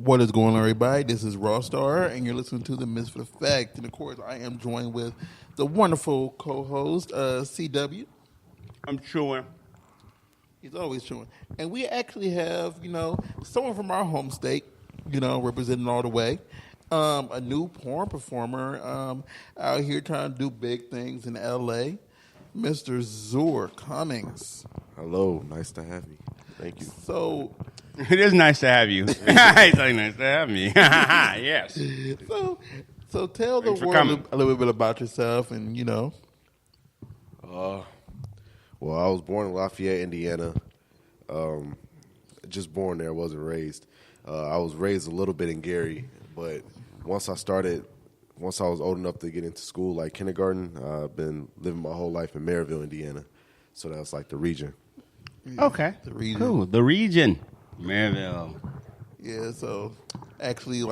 What is going on, everybody? This is Rawstarr, and you're listening to The Misfit Effect. And, of course, I am joined with the wonderful co-host, CW. I'm chewing. He's always chewing. And we actually have, someone from our home state, representing all the way. A new porn performer out here trying to do big things in L.A., Mr. Zsur Cummings. Hello. Nice to have you. Thank you. So... It is nice to have you. It's like nice to have me. Yes. So tell the world a little bit about yourself and, Well, I was born in Lafayette, Indiana. Just born there, wasn't raised. I was raised a little bit in Gary, but once I was old enough to get into school, like kindergarten, I've been living my whole life in Maryville, Indiana. So that's like the region. Yeah, okay. The region. Cool. The region. Maryville. Yeah, so actually,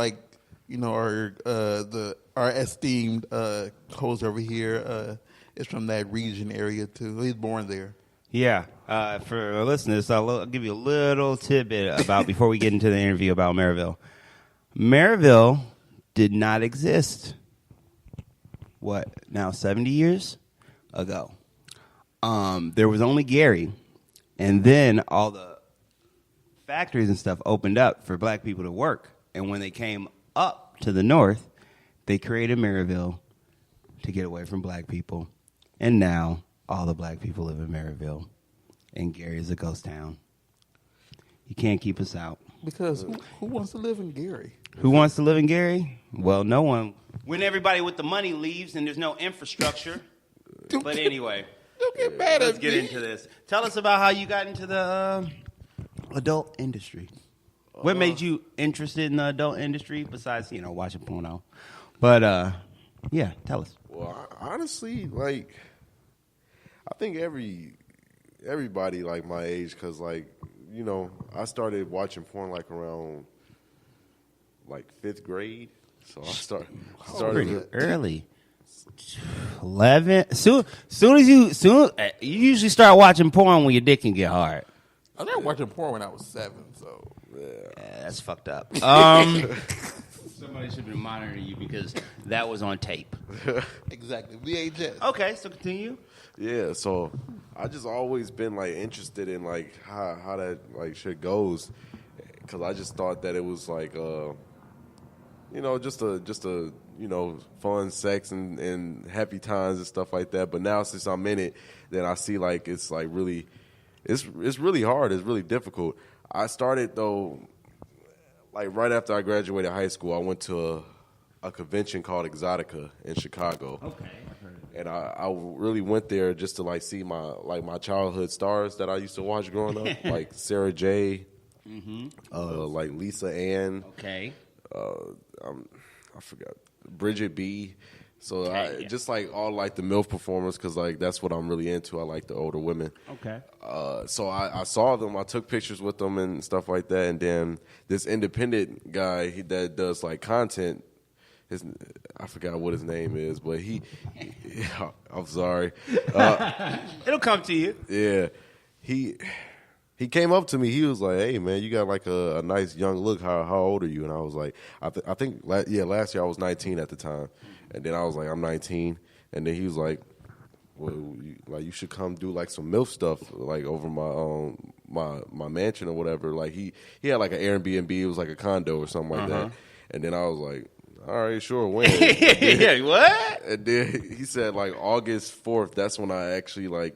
our esteemed host over here is from that region area too. He's born there. Yeah. For our listeners, I'll give you a little tidbit about before we get into the interview about Maryville. Maryville did not exist. What now? 70 years ago. There was only Gary, and then all the factories and stuff opened up for black people to work. And when they came up to the north, they created Maryville to get away from black people. And now all the black people live in Maryville. And Gary is a ghost town. You can't keep us out. Because who wants to live in Gary? Who wants to live in Gary? Well, no one. When everybody with the money leaves and there's no infrastructure. But anyway, don't get mad let's at get me. into this. Tell us about how you got into the adult industry. What made you interested in the adult industry besides, watching porno? But, yeah, tell us. Well, honestly, I think everybody like my age, because I started watching porn around 5th grade. So I started pretty early. 11. Soon you usually start watching porn when your dick can get hard. I started watching porn when I was 7, so yeah, that's fucked up. Somebody should have been monitoring you because that was on tape. Exactly, VHS. Okay, so continue. Yeah, so I just always been interested in how that shit goes, because I just thought that it was just a fun sex and happy times and stuff like that. But now since I'm in it, then I see it's really. It's really hard. It's really difficult. I started, though, right after I graduated high school, I went to a convention called Exotica in Chicago. Okay, I've heard of it. And I really went there just to, see my childhood stars that I used to watch growing up, like Sarah J., Lisa Ann. Okay. I forgot. Bridget B. So Okay, just all the MILF performers, because that's what I'm really into. I like the older women. Okay. So I saw them. I took pictures with them and stuff like that. And then this independent guy that does content, I forgot what his name is, but I'm sorry. It'll come to you. Yeah, he came up to me. He was like, "Hey man, you got a nice young look. How old are you?" And I was like, I think last year I was 19 at the time. And then I was like, I'm 19. And then he was like, well, you should come do some MILF stuff over my mansion or whatever. He had an Airbnb. It was a condo or something like that. And then I was like, all right, sure, when? Yeah, what? And then he said August 4th. That's when I actually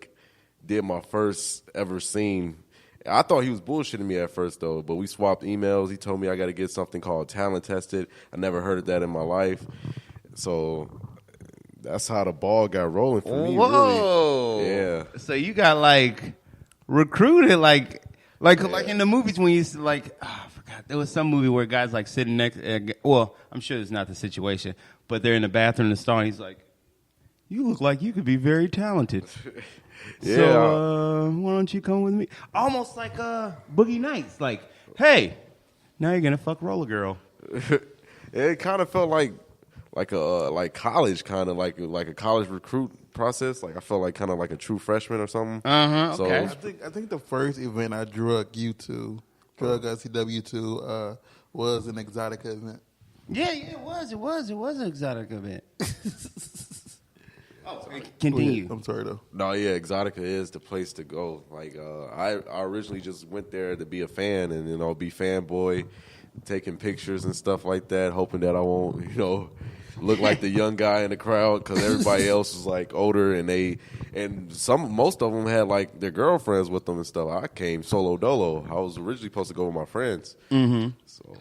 did my first ever scene. I thought he was bullshitting me at first, though, but we swapped emails. He told me I got to get something called talent tested. I never heard of that in my life. So that's how the ball got rolling for me. Whoa. Really. Yeah. So you got recruited in the movies when you used to I forgot. There was some movie where guys sitting next. Well, I'm sure it's not the situation, but they're in the bathroom in the stall. And he's like, "You look like you could be very talented." Yeah. So why don't you come with me? Almost like Boogie Nights. Hey, now you're gonna fuck Roller Girl. It kind of felt like college, kind of like a college recruit process. I felt kind of like a true freshman or something. So I think the first event I drug ICW to was an Exotica event. Yeah, it was. It was an exotic event. Continue. I'm sorry though. No, yeah, Exotica is the place to go. Like, I originally just went there to be a fan and be fanboy, taking pictures and stuff like that, hoping that I won't look like the young guy in the crowd because everybody else was like older and most of them had like their girlfriends with them and stuff. I came solo dolo. I was originally supposed to go with my friends, so.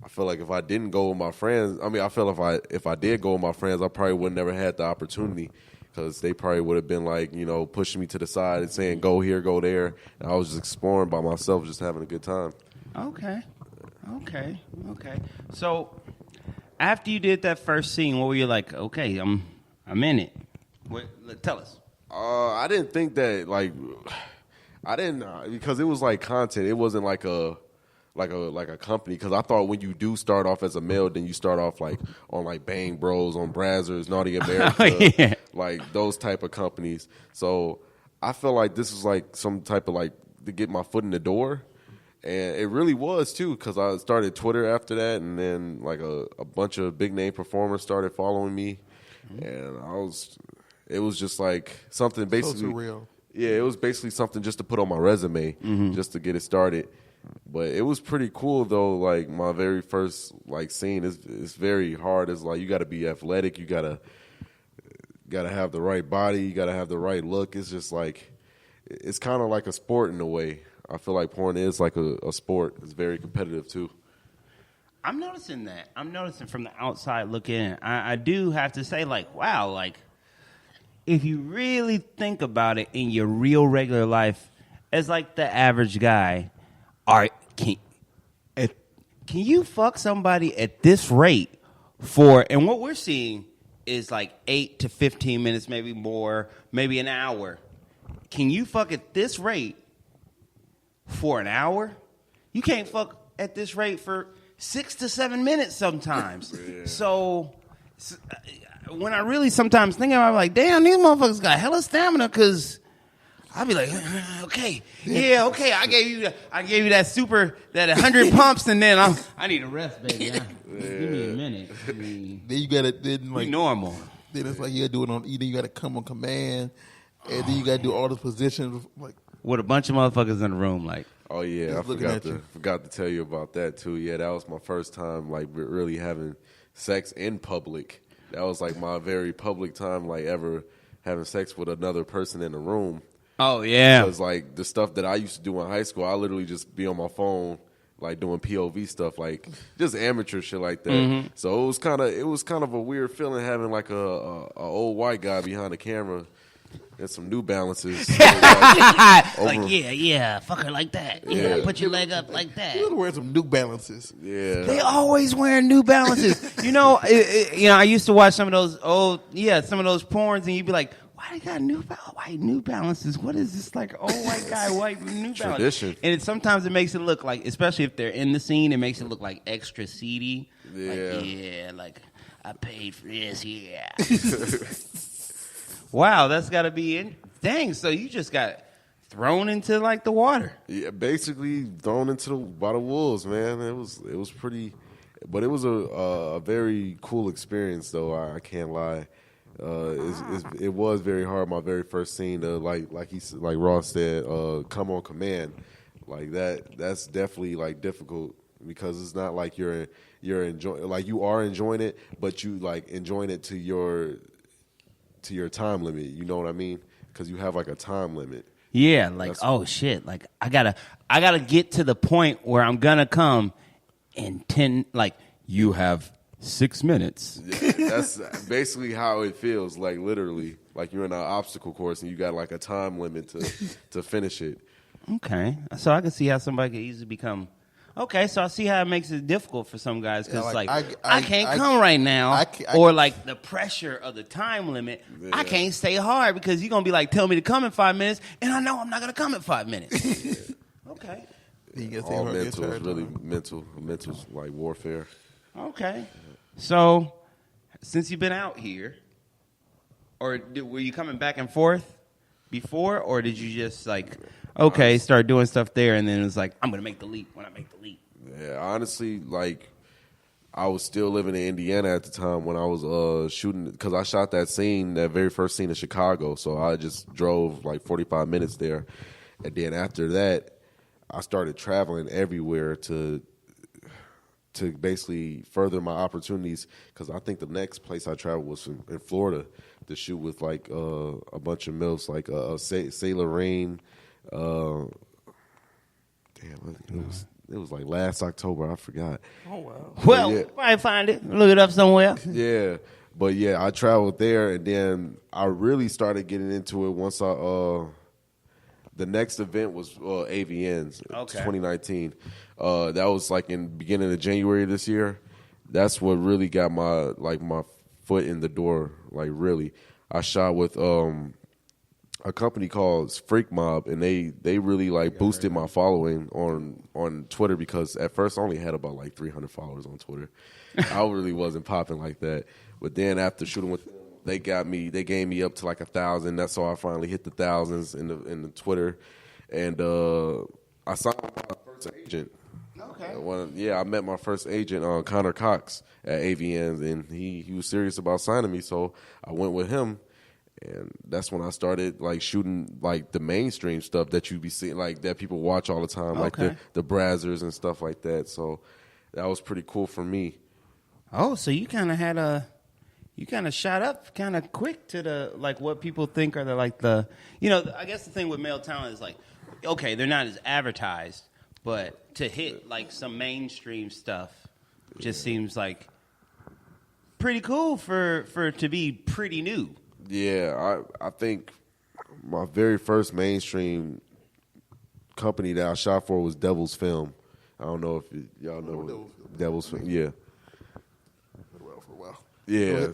I feel like if I didn't go with my friends, I feel if I did go with my friends, I probably would never had the opportunity because they probably would have been like, pushing me to the side and saying, go here, go there. And I was just exploring by myself, just having a good time. Okay. So after you did that first scene, what were you like, okay, I'm in it? Tell us. I didn't think that, because it was like content. It wasn't like a company, because I thought when you do start off as a male, then you start off like on like Bang Bros, on Brazzers, Naughty America, like those type of companies. So I felt like this was like some type of like to get my foot in the door, and it really was too, because I started Twitter after that, and then like a bunch of big name performers started following me, and it was just like something basically so surreal. Yeah, it was basically something just to put on my resume, just to get it started. But it was pretty cool though. Like my very first like scene is very hard. It's like you got to be athletic. You gotta have the right body. You got to have the right look. It's just like it's kind of like a sport in a way. I feel like porn is like a sport. It's very competitive too. I'm noticing that. I'm noticing from the outside looking in. I do have to say, like, wow, like if you really think about it in your real regular life, as like the average guy. Can you fuck somebody at this rate and what we're seeing is like 8 to 15 minutes, maybe more, maybe an hour. Can you fuck at this rate for an hour? You can't fuck at this rate for 6 to 7 minutes sometimes. Yeah. So when I really sometimes think about it, I'm like, damn, these motherfuckers got hella stamina, because I'll be like, okay, I gave you that super, that 100 pumps, and then I need a rest, baby. Give me a minute. Then you gotta normal. Then it's like you gotta do it on. Then you gotta come on command, and then you gotta do all the positions like with a bunch of motherfuckers in the room, like. Oh yeah, I forgot to tell you about that too. Yeah, that was my first time like really having sex in public. That was like my very public time, like ever having sex with another person in the room. Oh, yeah. Because, like, the stuff that I used to do in high school, I literally just be on my phone, like, doing POV stuff, like, just amateur shit like that. So it was kind of a weird feeling having, like, a old white guy behind the camera and some New Balances. Fuck her like that. Yeah, put your leg up like that. You wearing some New Balances. Yeah. They always wearing New Balances. I used to watch some of those porns, and you'd be like, why they got white New Balances? What is this, like, old white guy, white New Balances? Tradition. And sometimes it makes it look like, especially if they're in the scene, it makes it look like extra seedy. Yeah. Like I paid for this, yeah. Wow, that's got to be in. Dang, so you just got thrown into, like, the water. Yeah, basically thrown by the wolves, man. It was pretty, but it was a very cool experience, though. I can't lie. It was very hard. My very first scene, like Ross said, come on command, like that's definitely like difficult, because it's not like you're enjoying, like you are enjoying it, but you like enjoying it to your time limit. You know what I mean? Because you have like a time limit. Yeah, like oh shit, like I gotta get to the point where I'm gonna come in 10. Like you have 6 minutes. Yeah, that's basically how it feels, like literally. Like you're in an obstacle course and you got like a time limit to finish it. Okay. So I can see how somebody could easily become... Okay, so I see how it makes it difficult for some guys, because I can't come right now. Or like the pressure of the time limit. Yeah. I can't stay hard because you're going to be like, tell me to come in 5 minutes, and I know I'm not going to come in 5 minutes. Okay. All mental is really mental like warfare. Okay. So, since you've been out here, or were you coming back and forth before, or did you just like, start doing stuff there, and then it was like, I'm going to make the leap when I make the leap? Yeah, honestly, like I was still living in Indiana at the time when I was shooting, because I shot that very first scene in Chicago. So I just drove like 45 minutes there, and then after that, I started traveling everywhere to basically further my opportunities. Because I think the next place I traveled was in Florida to shoot with like a bunch of MILFs, like Sailor Rain. It was like last October. I forgot. Oh, wow. Well, yeah. probably find it. Look it up somewhere. Yeah. But yeah, I traveled there, and then I really started getting into it once the next event was AVNs, 2019. That was like in the beginning of January this year. That's what really got my foot in the door. Like really, I shot with a company called Freak Mob, and they really like boosted my following on Twitter, because at first I only had about like 300 followers on Twitter. I really wasn't popping like that. But then after shooting with them, they gave me up to like 1,000. That's how I finally hit the thousands in the Twitter, and I signed my first agent. Okay. I met my first agent, Connor Cox, at AVNs, and he was serious about signing me, so I went with him. And that's when I started like shooting like the mainstream stuff that you be seeing, like that people watch all the time, like the Brazzers and stuff like that. So that was pretty cool for me. Oh, so you kind of shot up kind of quick to the like what people think are I guess the thing with male talent is like, okay, they're not as advertised, but to hit like some mainstream stuff just seems like pretty cool for it to be pretty new. Yeah, I think my very first mainstream company that I shot for was Devil's Film. I don't know if y'all know Devil's Film. Yeah. For a while. Yeah.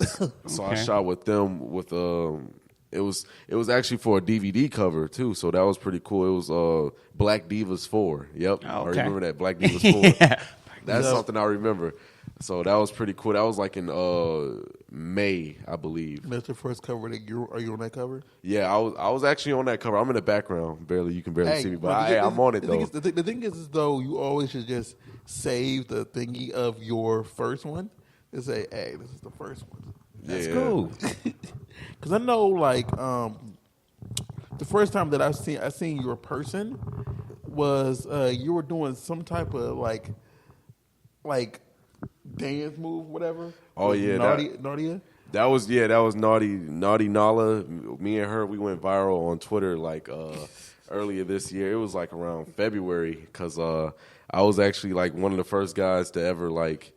So I shot with them with it was actually for a DVD cover too, so that was pretty cool. It was Black Divas 4. Yep. Okay. I remember that, Black Divas 4. Yeah. That's something I remember. So that was pretty cool. That was like in May, I believe. That's your first cover. Are you on that cover? Yeah, I was actually on that cover. I'm in the background. You can barely see me, but I'm on it though. The thing is though, you always should just save the thingy of your first one and say, "Hey, this is the first one." That's cool. Because I know, like, the first time that I seen your person was you were doing some type of like dance move, whatever. Oh yeah, Nadia. That was Naughty Nala. Me and her, we went viral on Twitter like earlier this year. It was like around February, because I was actually like one of the first guys to ever like,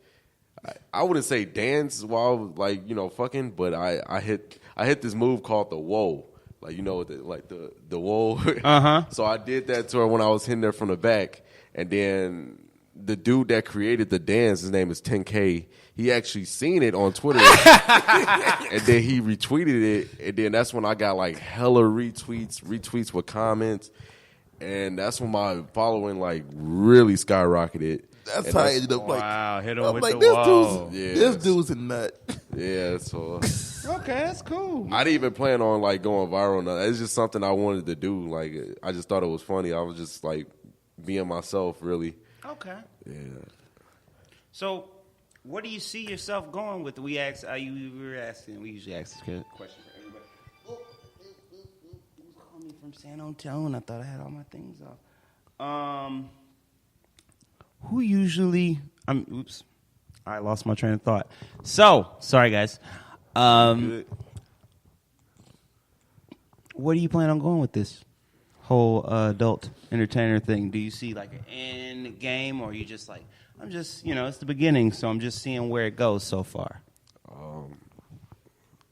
I wouldn't say dance while like fucking, but I hit this move called the whoa. Like the whoa. So I did that to her when I was hitting her from the back, and then the dude that created the dance, his name is 10K. He actually seen it on Twitter, and then he retweeted it, and then that's when I got like hella retweets with comments, and that's when my following like really skyrocketed. That's how I ended up like, wow, hit him with like, the wall. This dude's a nut. Yeah, so Okay, that's cool. I didn't even plan on like going viral. Now it's just something I wanted to do. Like I just thought it was funny. I was just like being myself, really. Okay. Yeah. So, what do you see yourself going with? We usually ask this question for everybody. Who's calling me from San Antonio? I thought I had all my things off. Who usually? Oops. I lost my train of thought. So, sorry guys. Where do you plan on going with this whole adult entertainer thing? Do you see like an end game, or are you just like, I'm just, it's the beginning, so I'm just seeing where it goes so far?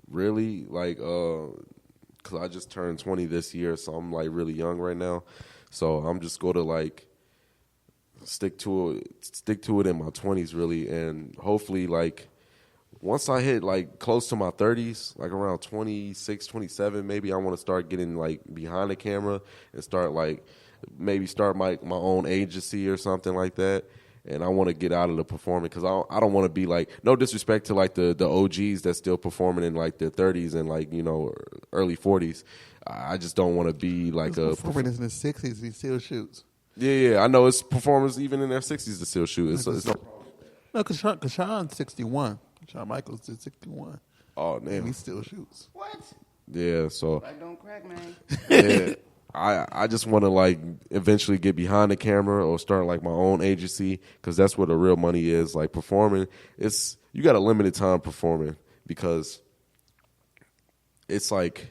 Really, like, because I just turned 20 this year, so I'm like really young right now. So I'm just going to like stick to it in my 20s, really, and hopefully like once I hit like close to my 30s, like around 26, 27, maybe I want to start getting like behind the camera and start like maybe start my own agency or something like that. And I want to get out of the performing, because I don't want to be like, no disrespect to like the OGs that's still performing in like their 30s and like early 40s. I just don't want to be like performing in the 60s. He still shoots. Yeah. I know it's performers even in their 60s to still shoot. It's no problem. No, because Sean's 61. Shawn Michaels is 61. Oh, And damn. he still shoots. What? Yeah, so I don't crack, man. yeah, I just want to like eventually get behind the camera or start like my own agency because that's where the real money is. Like performing, you got a limited time performing because it's like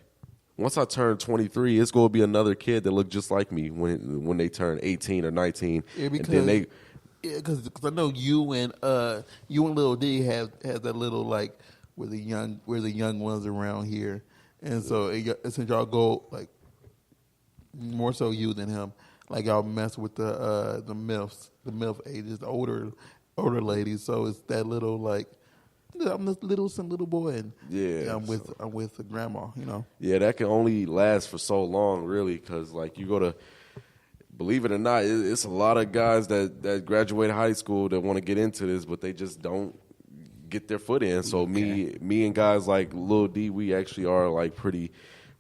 once I turn 23, it's going to be another kid that look just like me when they turn 18 or 19. Yeah, because and then because I know you and Lil D have that little like we're the young ones around here, and so since y'all go like more so you than him, like y'all mess with the MILF ages, the older ladies. So it's that little like I'm this little boy, and I'm with the grandma, you know. Yeah, that can only last for so long, really, because like you go to. Believe it or not, it's a lot of guys that graduate high school that want to get into this, but they just don't get their foot in. So me and guys like Lil D, we actually are like pretty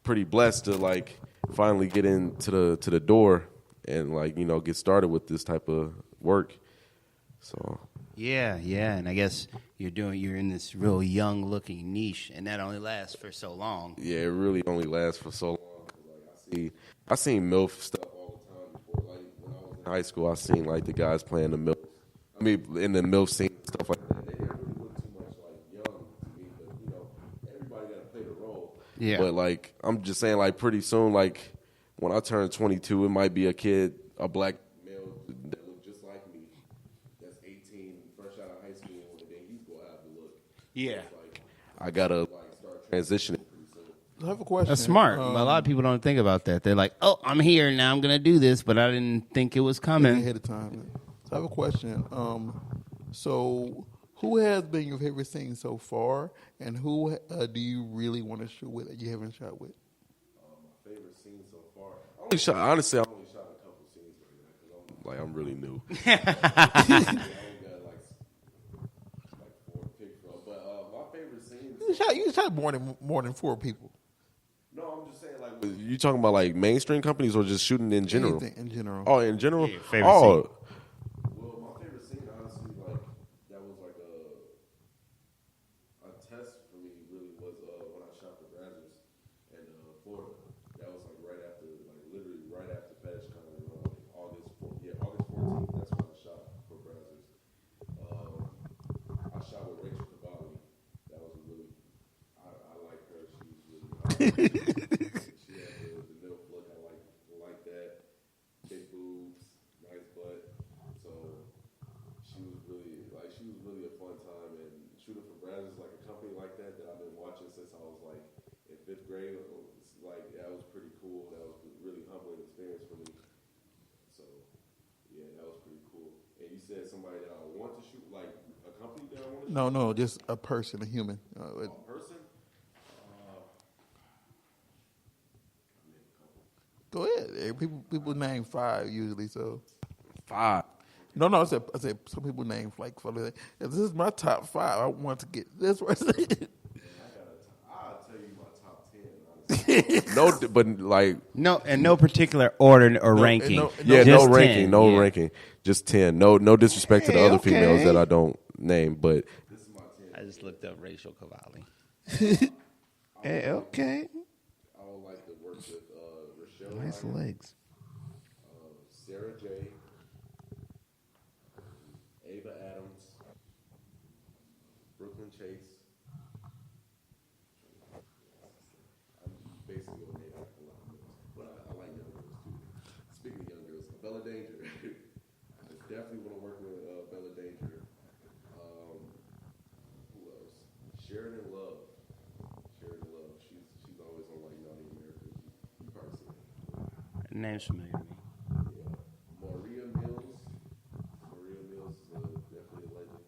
blessed to like finally get into the door and like get started with this type of work. So yeah, and I guess you're in this real young looking niche, and that only lasts for so long. Yeah, it really only lasts for so long. Like I seen MILF stuff. In high school, I seen like the guys playing the MILF. I mean, in the MILF scene and stuff like that. They didn't really look too much like young to me, but everybody got to play the role. Yeah. But like, I'm just saying, like, pretty soon, like, when I turn 22, it might be a black male that look just like me, that's 18, fresh out of high school, and then he's gonna have the look. Yeah. So like, I gotta like start transitioning. I have a question. That's smart. A lot of people don't think about that. They're like, "Oh, I'm here now. I'm gonna do this," but I didn't think it was coming ahead of time. So I have a question. So who has been your favorite scene so far, and who do you really want to shoot with that you haven't shot with? My favorite scene so far. Honestly, I only shot a couple scenes right now because I'm really new. I only got like 4 to pick from. But my favorite scene. You shot more than 4 people. No, I'm just saying, like, you talking about like mainstream companies or just shooting in general? Anything in general. Oh, in general. Yeah, favorite scene. Well, my favorite scene, honestly, like that was like a test for me. Really was when I shot for Brazzers in Florida. That was like literally right after FedExCon, August 14th. That's when I shot for Brazzers. I shot with Rachel Cavalli. That was really. I like her. She was really hot. She had the milk look. I like that. Big boobs, nice butt. So she was really a fun time. And shooting for Brazzers, like a company like that I've been watching since I was like in 5th grade. Like that was pretty cool. That was a really humbling experience for me. So yeah, that was pretty cool. And you said somebody that I want to shoot, like a company that I want to shoot? No, just a person, a human. A person? Go ahead. People name 5 usually. So 5. no. I said some people name like if this is my top 5. I want to get this person. I'll tell you my top 10. Honestly. No, but like no particular order or ranking. no Just ranking, 10, ranking, just 10. No disrespect to the other females that I don't name, but this is my 10. I just looked up Rachel Cavalli. Hey, okay. I would like to work with Rochelle. Nice legs. Sarah J. Ava Adams. Brooklyn Chase. I'm basically going to name a lot of girls, but I like young girls too. Speaking of young girls, Bella Danger. I definitely want to work with Bella Danger. Who else? Sheridan Love. She's always on like Naughty America. You probably seen her. Name's familiar to me. Yeah. Maria Mills. Maria Mills is definitely a legend.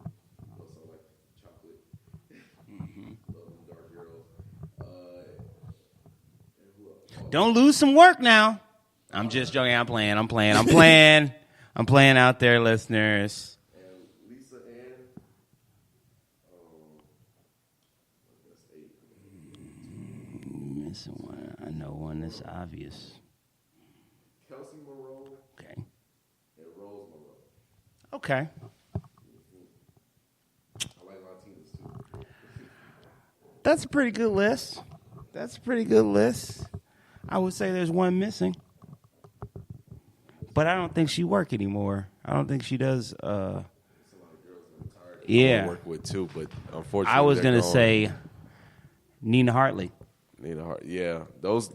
Plus, I like chocolate. Love them dark girls. And who else? Don't lose some work now. I'm just joking. I'm playing. I'm playing out there, listeners. And Lisa Ann. That's 8. Missing one. I know one that's obvious. Kelsey Monroe. Okay. Okay. I like Latinas too. That's a pretty good list. I would say there's one missing. But I don't think she work anymore. I don't think she does. Yeah. I work with too, but unfortunately, I was gonna say Nina Hartley. Yeah, those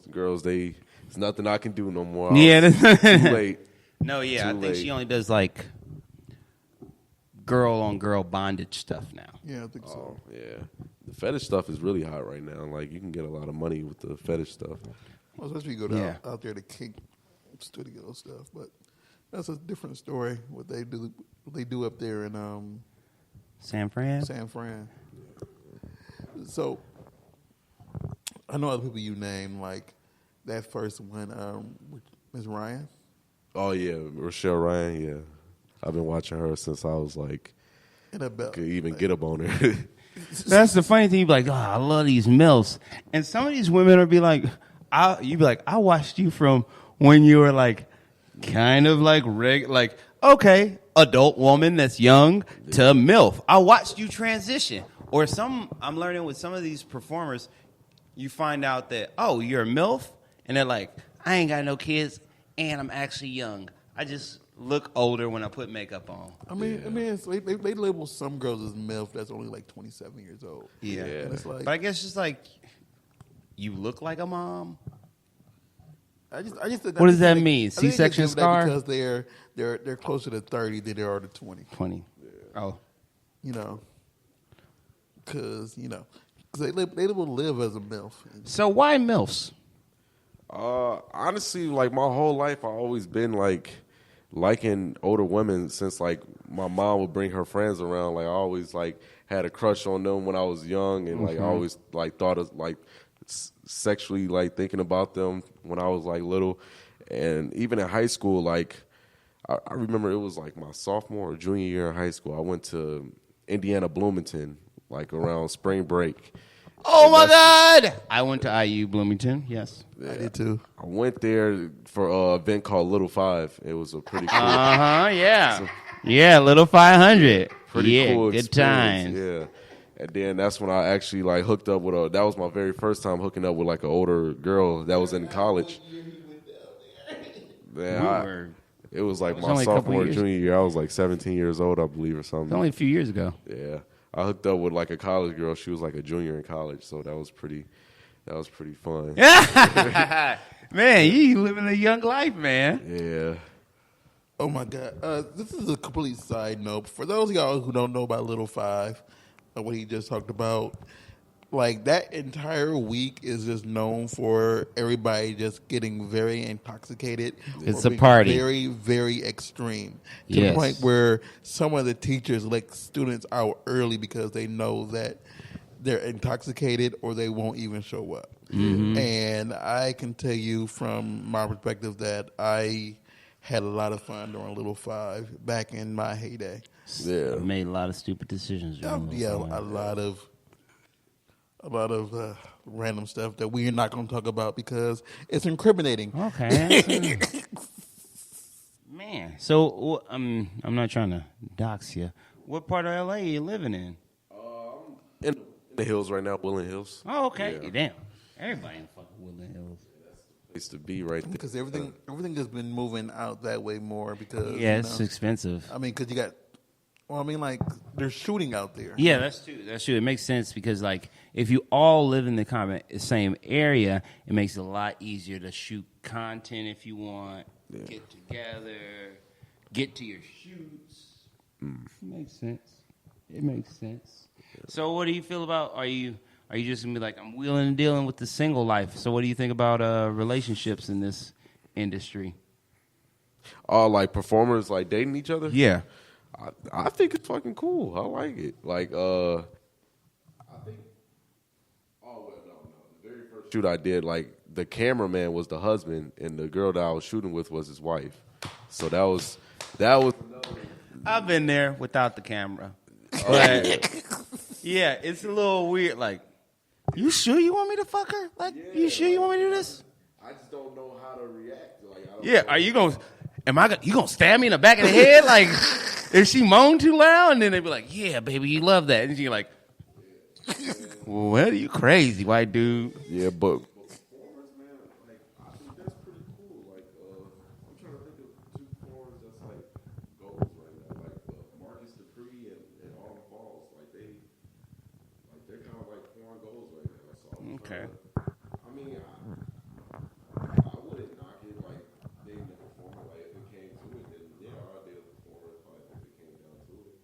girls. There's nothing I can do no more. Yeah, too late. No, yeah, I think she only does like girl on girl bondage stuff now. Yeah, I think so. Yeah, the fetish stuff is really hot right now. Like you can get a lot of money with the fetish stuff. Well, especially you go out there to kink studio stuff, but that's a different story. What they do up there in San Fran. So I know other people you name, like that first one, Ms. Ryan. Oh yeah, Rochelle Ryan. Yeah, I've been watching her since I was like, could even get up on her. That's the funny thing. You be like, oh, I love these MILFs, and some of these women will be like, I watched you from when you were like, kind of like okay, adult woman that's young to MILF. I watched you transition. Or I'm learning with some of these performers, you find out that, oh, you're a MILF, and they're like, I ain't got no kids, and I'm actually young. I just look older when I put makeup on. I mean, they label some girls as MILF that's only like 27 years old. Yeah. And it's like, but I guess just like, you look like a mom. What does that mean? C-section scar? Because they're closer to 30 than they are to 20. 20. Yeah. Oh. You know, because they will live as a MILF. So why MILFs? Honestly, like my whole life, I've always been like liking older women since like my mom would bring her friends around. Like I always like had a crush on them when I was young, and like I always like thought of like sexually like thinking about them when I was like little. And even in high school, like I remember it was like my sophomore or junior year in high school. I went to Indiana Bloomington like around spring break. Oh my God! I went to IU Bloomington. Yes, I did too. I went there for an event called Little Five. It was a pretty cool. Yeah, yeah, Little 500. Pretty cool. Good times. Yeah, and then that's when I actually like hooked up with that was my very first time hooking up with like an older girl that was in college. Man, it was like my sophomore, junior year. I was like 17 years old, I believe, or something. It's only a few years ago. Yeah. I hooked up with like a college girl. She was like a junior in college, so that was pretty fun. Man, you living a young life, man. Yeah. Oh my God. This is a complete side note. For those of y'all who don't know about Little Five, what he just talked about, like that entire week is just known for everybody just getting very intoxicated. It's a party. Very, very extreme. To the point where some of the teachers let students out early because they know that they're intoxicated or they won't even show up. Mm-hmm. And I can tell you from my perspective that I had a lot of fun during Little Five back in my heyday. Yeah. I made a lot of stupid decisions. A lot of random stuff that we're not going to talk about because it's incriminating. Okay. Man, so I'm not trying to dox you. What part of LA are you living in? In the hills right now, Woodland Hills. Oh, okay. Yeah. Damn. Everybody in fucking Woodland Hills. That's the place to be right there. Because everything has been moving out that way more because it's expensive. I mean, because you got. Well, I mean, like, they're shooting out there. Yeah, that's true. It makes sense because, like, if you all live in the same area, it makes it a lot easier to shoot content if you want, get together, get to your shoots. It makes sense. So what do you feel about, are you just going to be like, I'm wheeling and dealing with the single life? So what do you think about relationships in this industry? Like performers, like, dating each other? Yeah. I think it's fucking cool. I like it. Like, I think. Oh well, no. The very first shoot I did, like, the cameraman was the husband, and the girl that I was shooting with was his wife. So that was. I've been there without the camera, but yeah, it's a little weird. Like, you sure you want me to fuck her? Like, you sure you want me to do this? I just don't know how to react. Like, are you gonna? you gonna stab me in the back of the head? Like, if she moaned too loud, and then they'd be like, yeah, baby, you love that, and she's like, what are you crazy, white dude? Yeah, but performers, man, like I think that's pretty cool. Like, I'm trying to think of two performers that's like goals right now, like Marcus Dupree and Autumn Falls. Like they're kind of like porn goals right now. So Okay. I mean, I wouldn't knock it like being a performer. Like if it came to it, then yeah, I'd be a performer if it came down to it.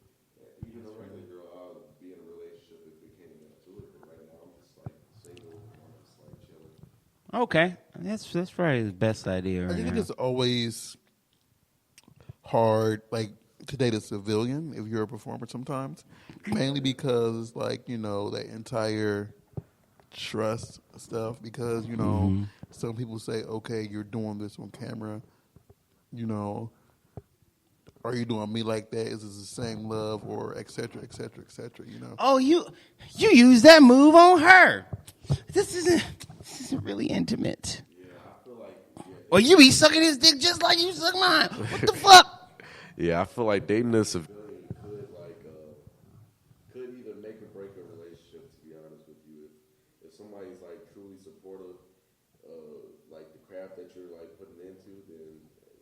Even a regular girl, I'd be in a relationship if it came down to it. But right now, I'm just like single. I'm just like chilling. Okay, that's probably the best idea. I Right think now. it's always hard, like, to date a civilian if you're a performer sometimes, mainly because, like, that entire trust stuff, because, some people say, okay, you're doing this on camera, are you doing me like that? Is this the same love, or et cetera, et cetera, et cetera, Oh, you use that move on her. This isn't really intimate. Yeah, I feel like. Or you be sucking his dick just like you suck mine. What the fuck? Yeah, I feel like dating a civilian could either make or break a relationship. To be honest with you, if somebody's like truly supportive, like the craft that you're like putting into,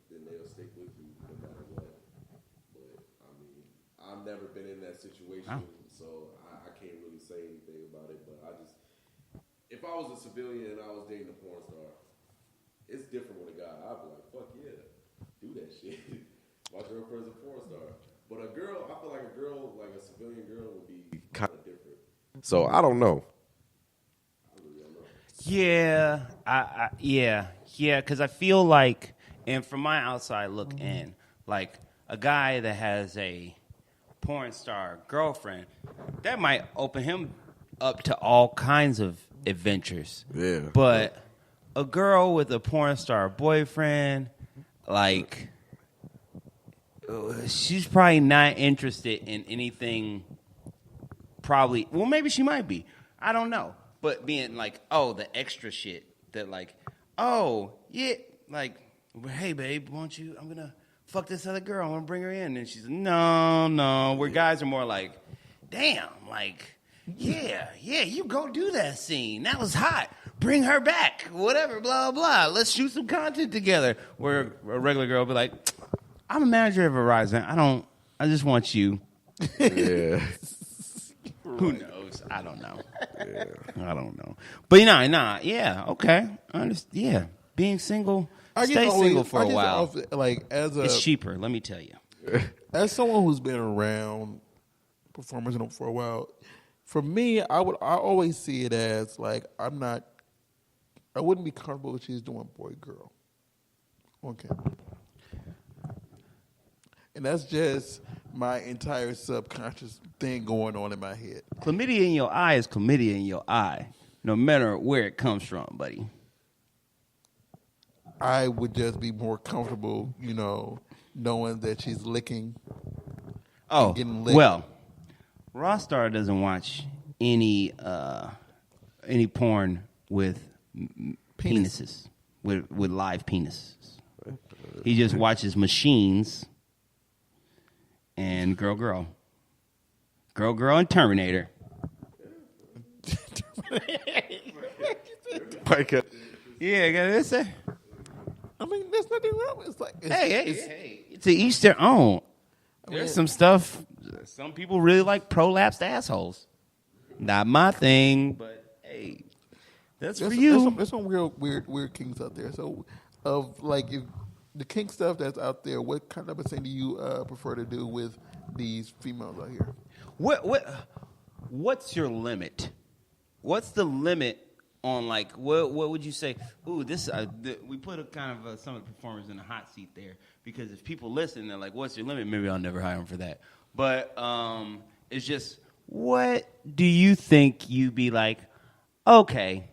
then they'll stick with you no matter what. But I mean, I've never been in that situation, so I can't really say anything about it. But if I was a civilian and I was dating a porn star, it's different with a guy. I'd be like, fuck yeah, do that shit. My girlfriend's a porn star. But a girl, I feel like a girl, like a civilian girl, would be kind of different. So I don't know. I really don't know. Yeah, because I feel like, and from my outside look in, like a guy that has a porn star girlfriend, that might open him up to all kinds of adventures. Yeah. But a girl with a porn star boyfriend, like, she's probably not interested in anything. Probably, well, maybe she might be. I don't know. But being like, the extra shit that, like, yeah, like, hey, babe, won't you? I'm gonna fuck this other girl. I'm gonna bring her in, and she's like, no. Where guys are more like, damn, like, yeah, you go do that scene. That was hot. Bring her back. Whatever, blah, blah. Let's shoot some content together. Where a regular girl will be like, I'm a manager of Verizon. I just want you. Yeah. Who knows? I don't know. Yeah. I don't know. But yeah, okay. Yeah. Being single, stay single for a while. It's cheaper, let me tell you. As someone who's been around performers for a while, for me, I always see it as like I wouldn't be comfortable if she's doing boy-girl on camera. And that's just my entire subconscious thing going on in my head. Chlamydia in your eye is chlamydia in your eye, no matter where it comes from, buddy. I would just be more comfortable, knowing that she's licking. Oh, getting licked. Well, Rawstarr doesn't watch any porn with penises, with live penises. He just watches machines and girl, and Terminator. Yeah, that's it. I mean, there's nothing wrong. It's like hey, to each their own. There's some stuff. Some people really like prolapsed assholes. Not my thing, but hey, that's for you. There's some real weird kinks out there. So, if the kink stuff that's out there, what kind of a thing do you prefer to do with these females out here? What's your limit? What's the limit on, like, what would you say? Ooh, this we put some of the performers in a hot seat there, because if people listen, they're like, "What's your limit?" Maybe I'll never hire them for that. But it's just, what do you think you'd be like? Okay,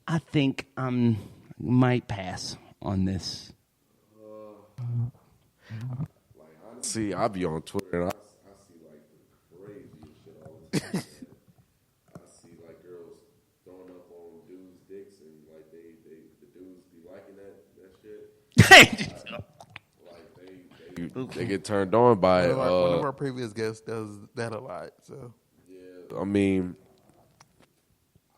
I think I might pass on this. See, I be on Twitter and I see like the craziest shit all the time. I see like girls throwing up on dudes' dicks and like the dudes be liking that shit. they get turned on by it. One of our previous guests does that a lot. So yeah, I mean,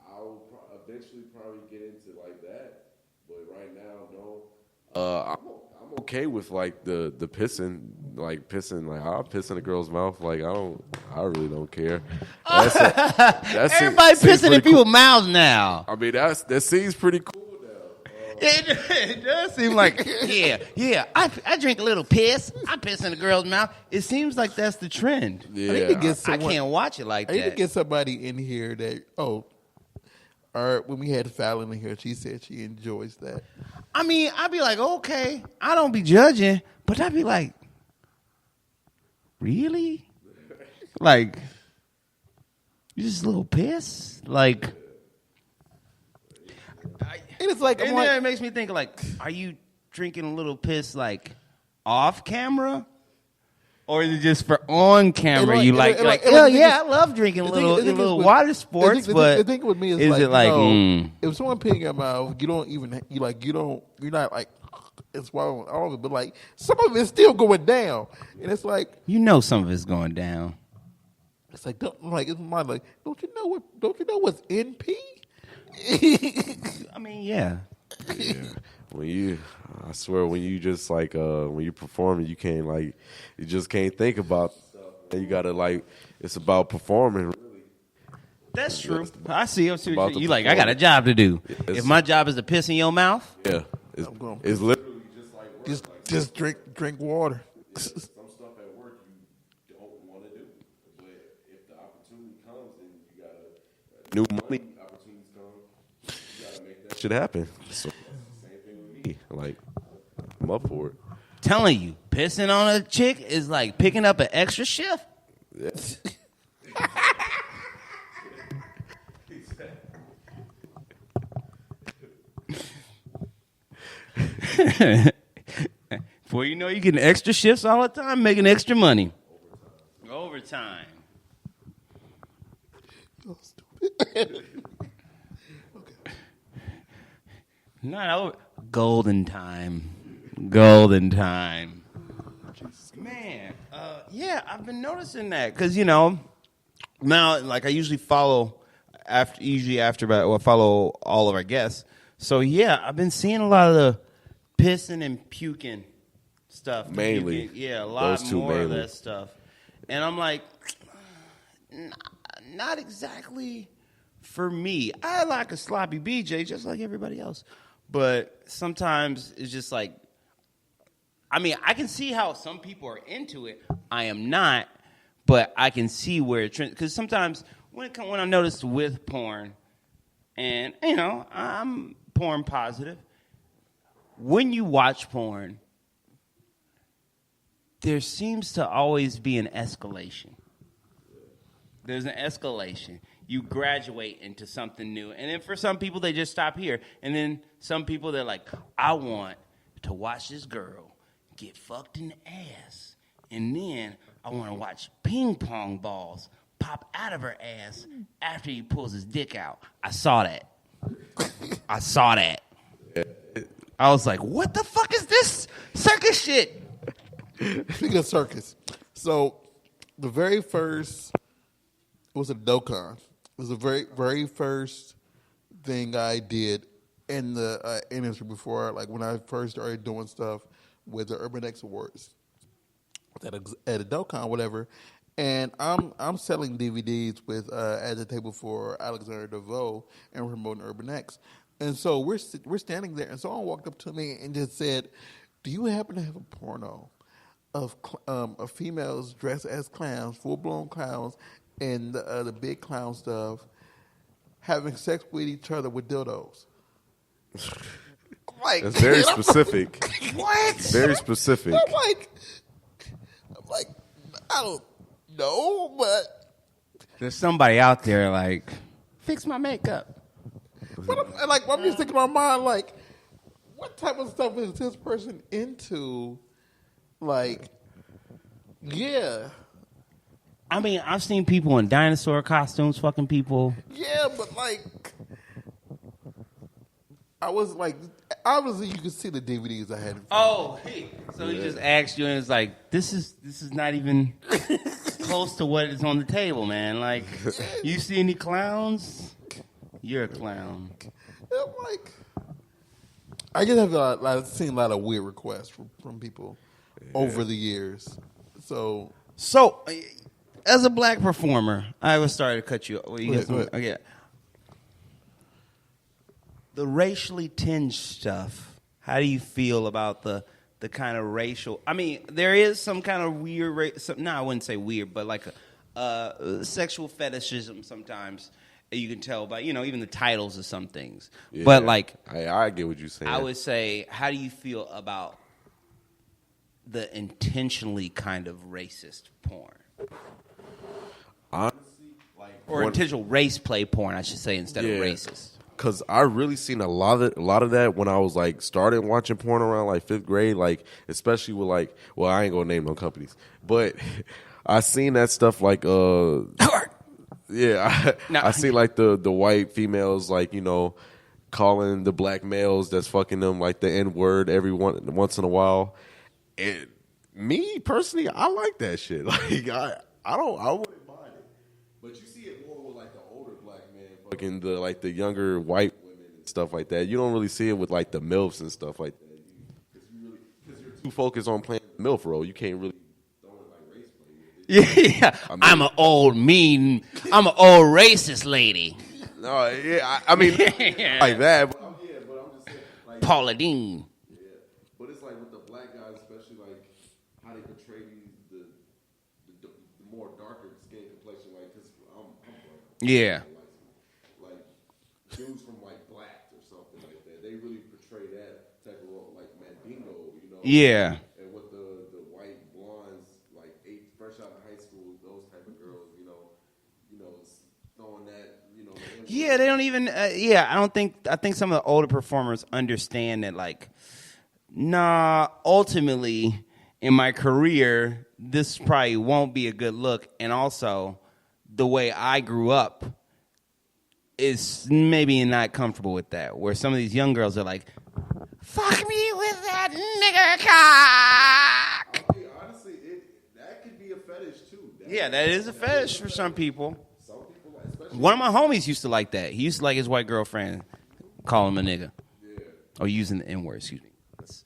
I'll eventually probably get into like that, but right now, no. I'm okay with like the pissing, like I'll piss in a girl's mouth. Like I really don't care. Everybody pissing in people's mouths now. I mean, that seems pretty cool now. It does seem like, yeah. I drink a little piss. I piss in a girl's mouth. It seems like that's the trend. Yeah, I can't watch it like that. I need to get somebody in here that when we had Fallon in here, she said she enjoys that. I mean, I'd be like, okay, I don't be judging, but I'd be like, really? Like, you just a little piss? Like, and it's like, and then it makes me think, like, are you drinking a little piss, like, off camera? Or is it just for on camera? I love drinking a little water sports, but the thing with me is it like, if someone pee in your mouth, you're not like, it's swallowing all of it, but like, some of it's still going down. And it's like, some of it's going down. It's like, don't you know what's in pee? I mean, yeah. I swear, when you just like when you performing, you can't you just can't think about stuff. And you gotta it's about performing. Really, that's true. I see. You like, I got a job to do. If my job is to piss in your mouth, it's literally just like just drink water. Some stuff at work you don't want to do, but if the opportunity comes and you got new money opportunities come, you gotta make that shit happen. So, same thing with me. Like, I'm up for it. Telling you, pissing on a chick is like picking up an extra shift. Yes. Before you know, you're getting extra shifts all the time, making extra money. Overtime. So stupid. Okay. Not over. Golden time. Man, I've been noticing that because now, like I usually follow after I follow all of our guests. So I've been seeing a lot of the pissing and puking stuff. Mainly, a lot those two more mainly. of that stuff. And I'm like, not exactly for me. I like a sloppy BJ just like everybody else. But sometimes it's just like, I mean, I can see how some people are into it. I am not, but I can see where it trends. Because sometimes when I notice with porn, and, I'm porn positive, when you watch porn, there seems to always be an escalation. There's an escalation. You graduate into something new. And then for some people, they just stop here. And then some people, they're like, I want to watch this girl get fucked in the ass. And then I want to watch ping pong balls pop out of her ass after he pulls his dick out. I saw that. I was like, what the fuck is this circus shit? Speaking of circus, so the very first, it was a Dokkan. It was the very, very first thing I did in the industry before, like when I first started doing stuff with the Urban X Awards at a Dokkan, whatever. And I'm selling DVDs with at the table for Alexander DeVoe and promoting Urban X. And so we're standing there, and someone walked up to me and just said, "Do you happen to have a porno of females dressed as clowns, full blown clowns, and the big clown stuff, having sex with each other with dildos?" Like, that's very specific. What? Very specific. I'm like, I don't know, but there's somebody out there like, fix my makeup. But I'm just thinking in my mind, like, what type of stuff is this person into? Like, yeah. I mean, I've seen people in dinosaur costumes fucking people. Yeah, but like, I was like, obviously you can see the DVDs I had. So he just asked you, and it's like, this is not even close to what is on the table, man. Like, you see any clowns? You're a clown. I'm like, I just have I've seen a lot of weird requests from people over the years. So, as a black performer, I was sorry to cut you. Well, go ahead. Okay. The racially tinged stuff. How do you feel about the kind of racial? I mean, there is some kind of weird. I wouldn't say weird, but like a sexual fetishism sometimes. You can tell by even the titles of some things. Yeah, but like, I get what you're saying. I would say, how do you feel about the intentionally kind of racist porn? Honestly, or intentional race play porn, I should say, instead of racist. Because I really seen a lot of that when I was like started watching porn around like 5th grade, like especially with like, well, I ain't gonna name no companies, but I seen that stuff like I see like the white females like calling the black males that's fucking them like the N-word once in a while, and me personally, I like that shit. Like I wouldn't mind it, but you see it more with like the older black men fucking the younger white women and stuff like that. You don't really see it with like the MILFs and stuff like that because you're too focused on playing the MILF role. You can't really. Yeah, I'm an old racist lady. No, yeah, I mean like that. But I'm just saying, like, Paula Deen. Yeah, but it's like with the black guys, especially like how they portray the more darker skin complexion, like because I'm black. Yeah. Like dudes from like Black or something like that. They really portray that type of role, like Mandingo, Yeah. And with the white blondes, like fresh out of high school, those type of girls, throwing that, Yeah, they don't even. I think some of the older performers understand that, like, ultimately in my career, this probably won't be a good look, and also the way I grew up is maybe not comfortable with that. Where some of these young girls are like, "Fuck me with that nigger cock." Honestly, that could be a fetish too. That is a fetish for some people. One of my homies used to like that. He used to like his white girlfriend call him a nigga. Yeah. Or using the N-word, excuse me. Let's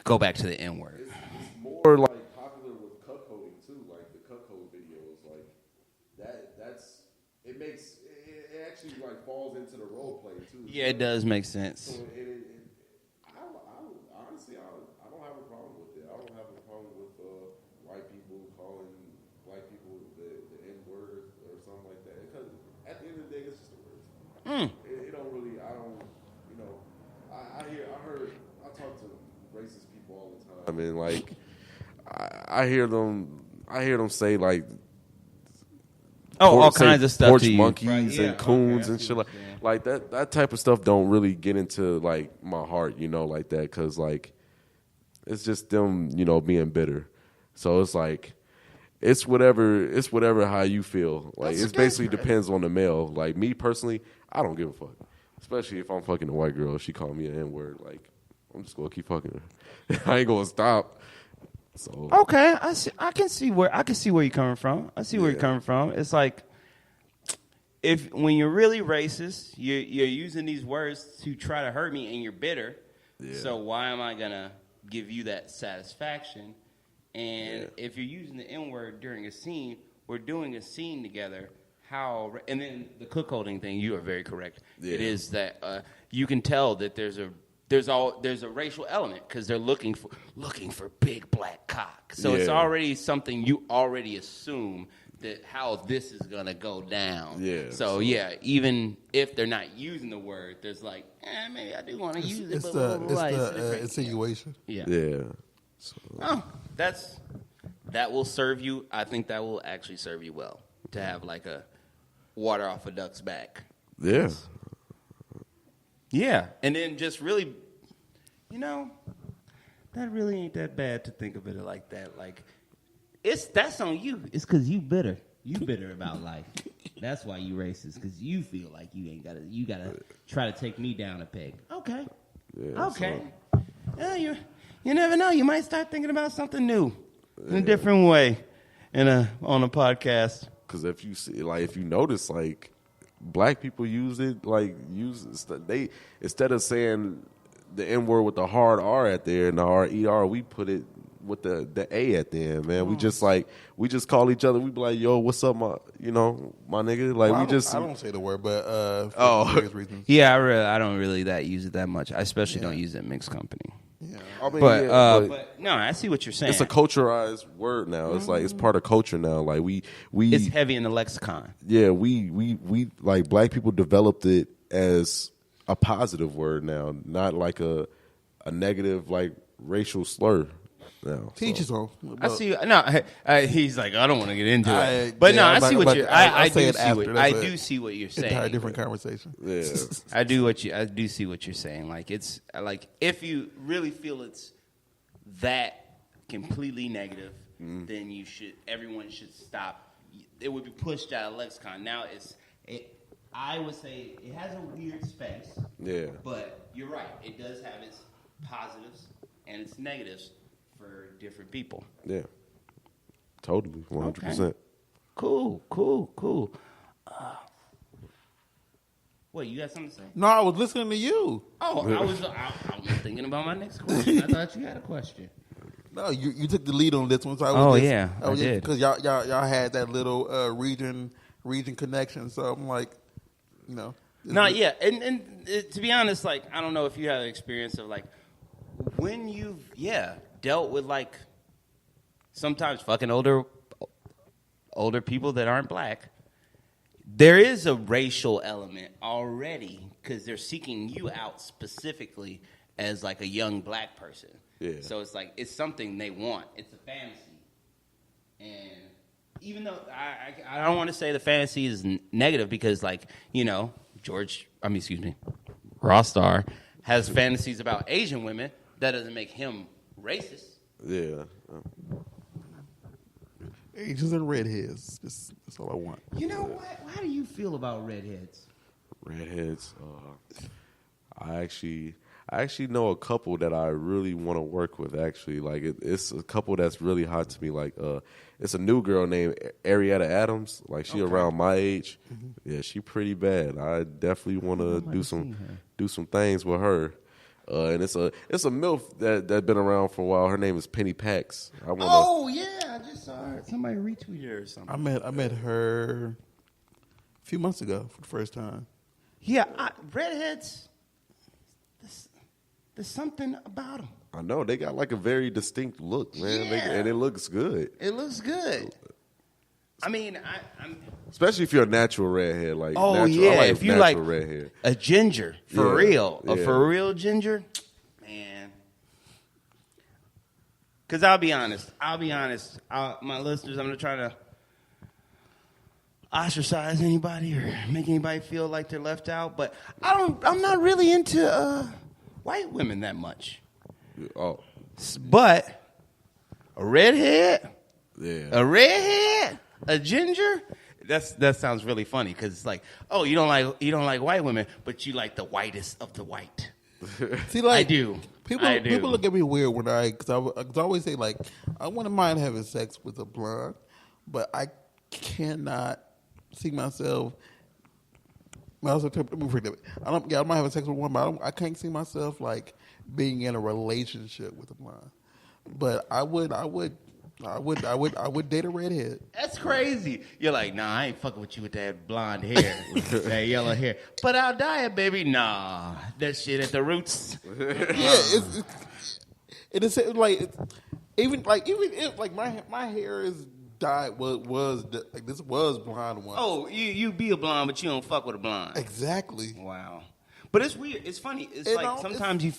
go back to the N-word. It's more like popular with cuckolding too, like the cuckold videos, like it actually like falls into the role play too. Yeah, it does make sense. So honestly, I don't have a problem with it. I don't have a problem with white people calling black people the N-word or something like that. Because at the end of the day, it's just a word. It don't really. I don't. I talk to racist people all the time. I mean, like, I hear them say like, all kinds of stuff porch to you. monkeys and coons and shit like that. That type of stuff don't really get into like my heart, like that, because like it's just them, being bitter. So it's like it's whatever how you feel. Like it basically depends on the male. Like me personally, I don't give a fuck. Especially if I'm fucking a white girl, if she call me an N-word, like I'm just gonna keep fucking her. I ain't gonna stop. So okay, I can see where you're coming from. I see where you're coming from. It's like when you're really racist, you're using these words to try to hurt me, and you're bitter. Yeah. So why am I gonna give you that satisfaction? And if you're using the N-word during a scene, we're doing a scene together. And then the cuckolding thing, you are very correct. Yeah. It is that you can tell that there's a racial element because they're looking for big black cock. So it's already something you already assume that how this is gonna go down. Yeah. So even if they're not using the word, there's like, maybe I do want to use it. It's the insinuation. Yeah. Yeah. So. That will serve you. I think that will actually serve you well to have like a water off a duck's back. Yeah. Yeah, and then just really, that really ain't that bad to think of it like that. Like, that's on you. It's because you bitter. You bitter about life. That's why you racist, because you feel like you gotta try to take me down a peg. Okay. Yeah, okay. Yeah, you never know. You might start thinking about something new in a different way on a podcast. Because if you see, like, if you notice, like, black people use it, they instead of saying the N word with the hard R at there and the R-E-R, we put it with the A at the end, man. We just call each other. We be like, yo, what's up, my nigga? Like, Well, I don't say the word, but for various reasons. Yeah, I don't really use it that much. I especially don't use it in mixed company. Yeah. I mean, But no, I see what you're saying. it's a culturized word now. It's like it's part of culture now. Like we it's heavy in the lexicon. Yeah, we like black people developed it as a positive word now, not like a negative like racial slur. Now, Teach his own. I see. No, he's like, I don't want to get into it. But yeah, I see what you're. I say do it see after. what I do see what you're saying. Entire different conversation. Yeah, I do see what you're saying. Like it's like if you really feel it's that completely negative, then everyone should stop. It would be pushed out of lexicon. Now I would say it has a weird space. Yeah. But you're right. It does have its positives and its negatives for different people. Yeah. Totally. 100%. Okay. Cool. Wait, you got something to say? No, I was listening to you. Oh, I was thinking about my next question. I thought you had a question. No, you took the lead on this one. So I did. Because y'all had that little region connection. So I'm like, No, yeah. And to be honest, like, I don't know if you have the experience of, like, when you've, dealt with, like, sometimes fucking older people that aren't black, there is a racial element already because they're seeking you out specifically as, like, a young black person. Yeah. So it's like, it's something they want. It's a fantasy. And even though I don't want to say the fantasy is negative because, like, Rawstarr has fantasies about Asian women. That doesn't make him racist. Yeah. Asians and redheads. That's all I want. You know what? How do you feel about redheads? Redheads. I actually know a couple that I really want to work with. Actually, like it's a couple that's really hot to me. Like it's a new girl named Arietta Adams. Like she around my age. Mm-hmm. Yeah, she pretty bad. I definitely want to do some things with her. And it's a MILF that been around for a while. Her name is Penny Pax. I just saw her. Somebody retweeted her or something. I met her a few months ago for the first time. Yeah, redheads. There's something about them. I know they got like a very distinct look, man, and it looks good. It looks good. I mean, I'm especially if you're a natural redhead, like if you like redhead. A ginger for real, yeah. a for real ginger, man. Because I'll be honest, my listeners, I'm gonna try to ostracize anybody or make anybody feel like they're left out, but I'm not really into white women that much. Oh, but a redhead, a ginger. That sounds really funny because it's like, oh, you don't like white women, but you like the whitest of the white. See, like I do. People look at me weird when because I always say like I wouldn't mind having sex with a blonde, but I cannot see myself. I don't mind having sex with one, but I can't see myself like being in a relationship with a blonde. But I would date a redhead. That's crazy. You're like, nah, I ain't fucking with you with that blonde hair, that yellow hair. But I'll dye it, baby. Nah, that shit at the roots. Yeah, it's like even if like my hair is dyed was like this was blonde once. Oh, you be a blonde, but you don't fuck with a blonde. Exactly. Wow. But it's weird. It's funny. It's like sometimes you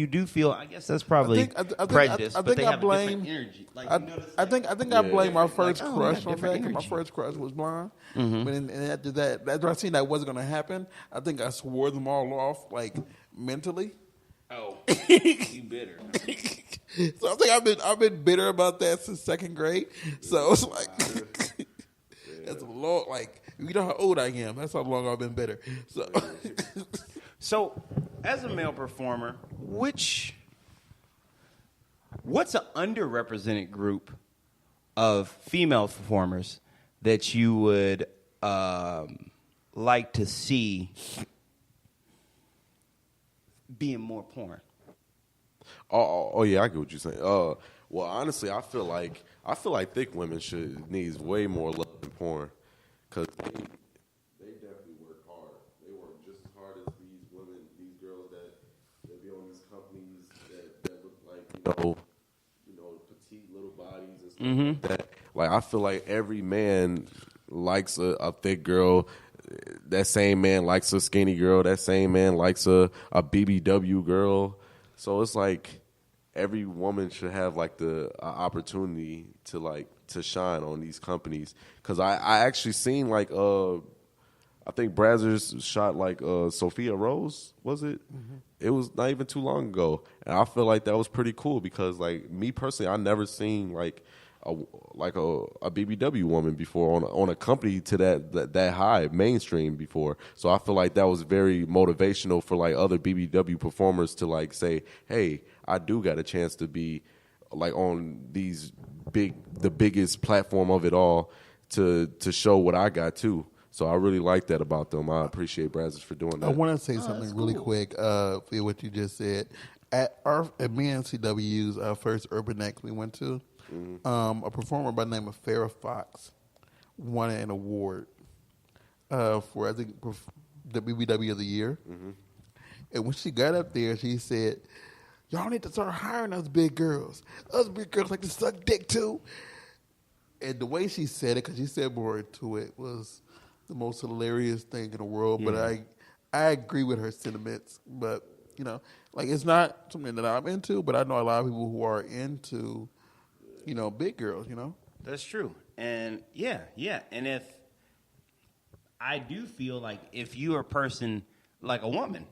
do feel. I guess that's probably prejudice. I but they have blame, a different energy. Like, I think I blame my first crush on that. Energy. My first crush was blonde. Mm-hmm. But and after that, after I seen that wasn't going to happen, I think I swore them all off, like mentally. Oh, you bitter. So I think I've been bitter about that since second grade. So it's like that's a long. Like you know how old I am. That's how long I've been bitter. So. So, as a male performer, What's an underrepresented group of female performers that you would like to see being more porn? Oh yeah, I get what you're saying. Well, honestly, I feel like thick women needs way more love than porn, because they definitely work hard. They work just as hard as these women, these girls that be on these companies that look like petite little bodies and stuff like that. Like, I feel like every man likes a thick girl. That same man likes a skinny girl. That same man likes a BBW girl. So it's like every woman should have like the opportunity to shine on these companies. Because I actually seen like I think Brazzers shot like Sophia Rose, was it? Mm-hmm. It was not even too long ago, and I feel like that was pretty cool because like me personally, I never seen like a BBW woman before on a company to that high mainstream before. So I feel like that was very motivational for like other BBW performers to like say, hey, I do got a chance to be like on the biggest platform of it all to show what I got too. So I really like that about them. I appreciate Brazzers for doing that. I want to say something really quick for what you just said. At me and CW's first Urban X we went to, a performer by the name of Farrah Fox won an award for, I think, the BBW of the year. Mm-hmm. And when she got up there, she said, y'all need to start hiring us big girls. Us big girls like to suck dick too. And the way she said it, because she said more to it, was the most hilarious thing in the world. Yeah. But I agree with her sentiments. But, like, it's not something that I'm into, but I know a lot of people who are into, big girls, That's true. And, yeah. And if I do feel like if you are a person, like a woman,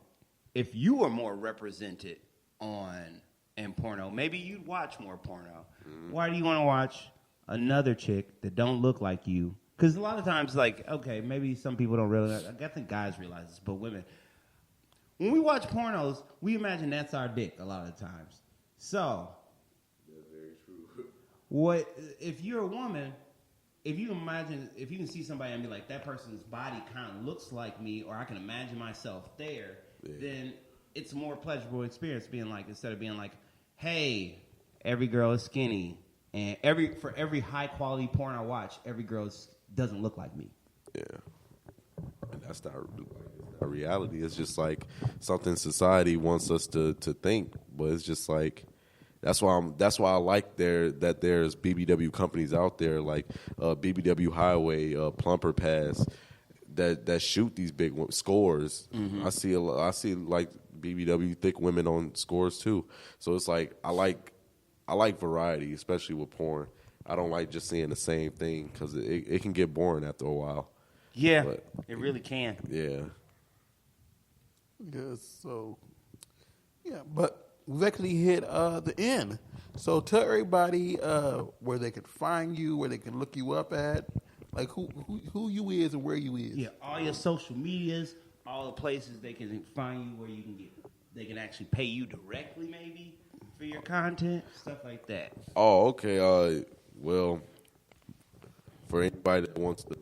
if you were more represented in porno, maybe you'd watch more porno. Mm-hmm. Why do you want to watch another chick that don't look like you? Because a lot of times, like, okay, maybe some people don't realize. I think guys realize this, but women, when we watch pornos, we imagine that's our dick a lot of the times. So, that's very true. What if you're a woman? If you can see somebody and be like, that person's body kind of looks like me, or I can imagine myself there, then it's a more pleasurable experience. Being like, instead of being like, hey, every girl is skinny, and for every high quality porn I watch, every girl doesn't look like me. Yeah, and that's not reality. It's just like something society wants us to think, but it's just like that's why I like that there's BBW companies out there like BBW Highway, Plumper Pass that shoot these big scores. Mm-hmm. I see like BBW thick women on scores too. So it's like I like variety, especially with porn. I don't like just seeing the same thing because it can get boring after a while. Yeah, but it really can. Yeah. Yes. So, yeah, but we've actually hit the end. So tell everybody where they can find you, where they can look you up at, like who you is and where you is. Yeah, all your social medias, all the places they can find you, where you can they can actually pay you directly, maybe for your content, stuff like that. Oh, okay. Well, for anybody that wants to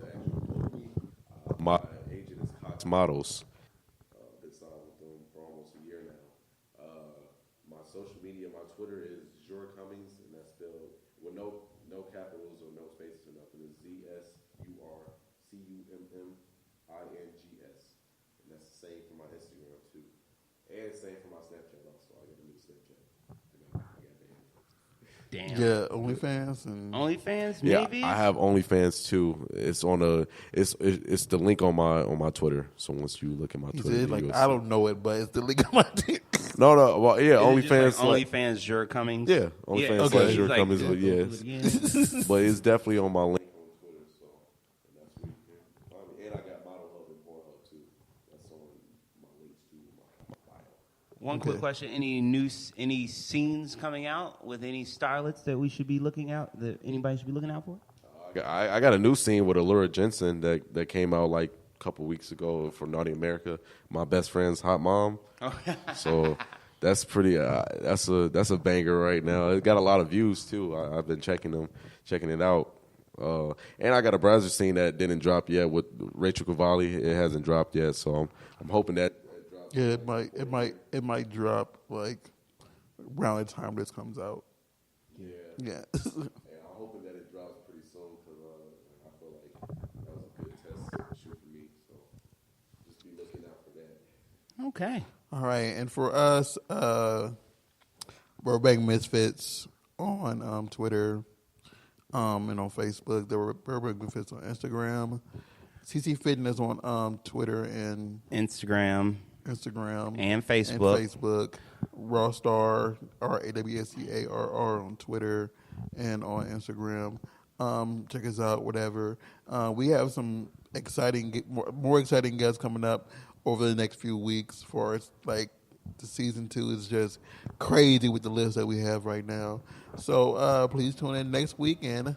actually book me, my agent is Cox Models. Been signed with them for almost a year now. My social media, my Twitter is Zsur Cummings, and that's spelled with no capitals or no spaces or nothing. It's ZSURCUMMINGS, and that's the same for my Instagram too, and same for my Snapchat also. I got a new Snapchat. Damn. Yeah, OnlyFans and OnlyFans, maybe. Yeah, I have OnlyFans too. It's on it's the link on my Twitter. So once you look at my Twitter, like I don't know it, but it's the link on my Twitter. No, well, yeah, OnlyFans. Like OnlyFans, Zsur Cummings. Yeah, OnlyFans Zsur Cummings. Yeah, but it's definitely on my link on Twitter. So that's where you can find me. And I got Model Hub and Pornhub too. That's on my links to my bio. One quick question: any scenes coming out with any starlets that we should be looking out? That anybody should be looking out for? I got a new scene with Allura Jensen that came out like a couple weeks ago for Naughty America. My best friend's hot mom. Oh. So That's pretty. That's a banger right now. It got a lot of views too. I've been checking it out. And I got a browser scene that didn't drop yet with Rachel Cavalli. It hasn't dropped yet, so I'm hoping that. Yeah, it might drop like around the time this comes out. Yeah. Yeah. And I'm hoping that it drops pretty soon because I feel like that was a good test shoot for me. So just be looking out for that. Okay. All right, and for us, Burbank Misfits on Twitter and on Facebook. There were Burbank Misfits on Instagram. CC Fitness on Twitter and Instagram and Facebook. Rawstarr, RAWSTARR on Twitter and on Instagram. Check us out, whatever. We have some more exciting guests coming up over the next few weeks. For it's like the season 2 is just crazy with the list that we have right now. So please tune in next week and